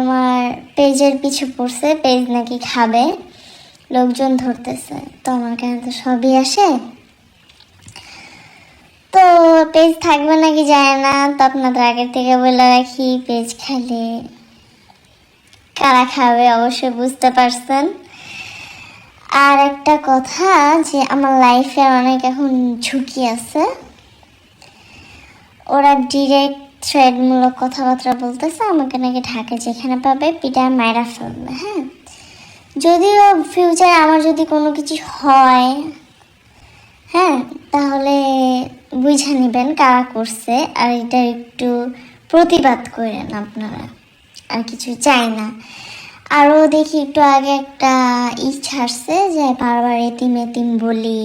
আমার পেজের পিছু পড়ছে, পেজ নাকি খাবে, লোকজন ধরতেছে। তো আমার কাছে তো সবই আসে, তো পেজ থাকবে নাকি যায় না। তো আপনাদের আগের থেকে বলে রাখি, পেজ খাইলে কারা খাবে অবশ্যই বুঝতে পারছেন। আর একটা কথা, যে আমার লাইফে অনেক এখন ঝুঁকি আছে। ওরা ডিরেক্ট থ্রেডমূলক কথাবার্তা বলতেছে, আমাকে নাকি ঢাকা যেখানে পাবে পিটায় মায়েরা ফেলবে। হ্যাঁ, যদিও ফিউচারে আমার যদি কোনো কিছু হয়, হ্যাঁ, তাহলে বুঝে নেবেন কারা করছে, আর এটা একটু প্রতিবাদ করেন আপনারা, আর কিছু চাই না। আরও দেখি একটু আগে একটা ছাড়ছে যে বারবার এতিম এতিম বলি।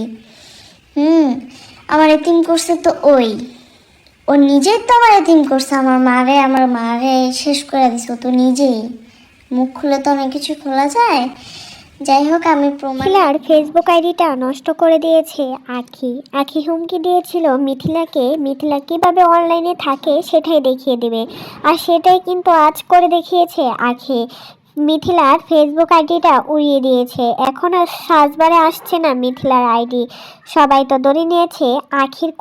আমার এতিম করছে তো ও নিজেই তো আমার এতিম করছে, আমার মারে শেষ করে দিছে। ও তো নিজেই, মুখ খুলে তো অনেক কিছু খোলা যায়। যাই হোক, আমি মিথিলার ফেসবুক আইডিটা নষ্ট করে দিয়েছে আখি হুমকি দিয়েছিল মিথিলা কিভাবে অনলাইনে থাকে সেটাই দেখিয়ে দেবে, আর সেটাই কিন্তু আজ করে দেখিয়েছে আখি। মিথিলার ফেসবুক আইডিটা উড়িয়ে দিয়েছে, এখন আর সাজবারে আসছে না মিথিলার আইডি। সবাই তো ধরে নিয়েছে আখির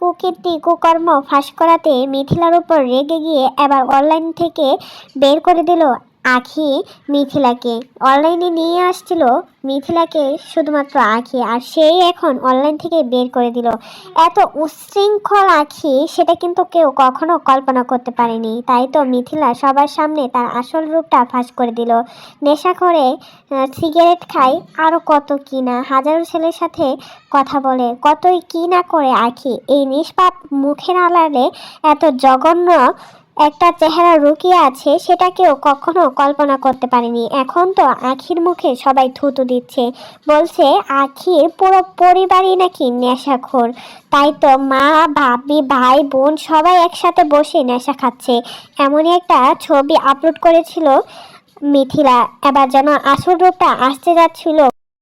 কুকর্ম ফাঁস করাতে মিথিলার উপর রেগে গিয়ে এবার অনলাইন থেকে বের করে দিল আখি মিথিলাকে। অনলাইনে নিয়ে আসছিল মিথিলাকে শুধুমাত্র আখি, আর সেই এখন অনলাইন থেকে বের করে দিল। এত উচ্ছৃঙ্খল আখি সেটা কিন্তু কেউ কখনো কল্পনা করতে পারেনি। তাই তো মিথিলা সবার সামনে তার আসল রূপটা ফাঁস করে দিল। নেশা করে, সিগারেট খায়, আরও কত কি না, হাজারো ছেলের সাথে কথা বলে, কতই কি না করে আখি। এই নিষ্পাপ মুখের আড়ালে এত জঘন্য একটা চেহারা লুকিয়ে আছে, সেটা কেউ কখনো কল্পনা করতে পারেনি। এখন তো আখির মুখে সবাই থুতু দিচ্ছে, বলছে আখির পুরো পরিবারই নাকি নেশাখোর। তাই তো মা, ভাবি, ভাই, বোন সবাই একসাথে বসে নেশা খাচ্ছে, এমনই একটা ছবি আপলোড করেছিল মিথিলা। এবার যেন আসল রূপটা আসতে যাচ্ছিল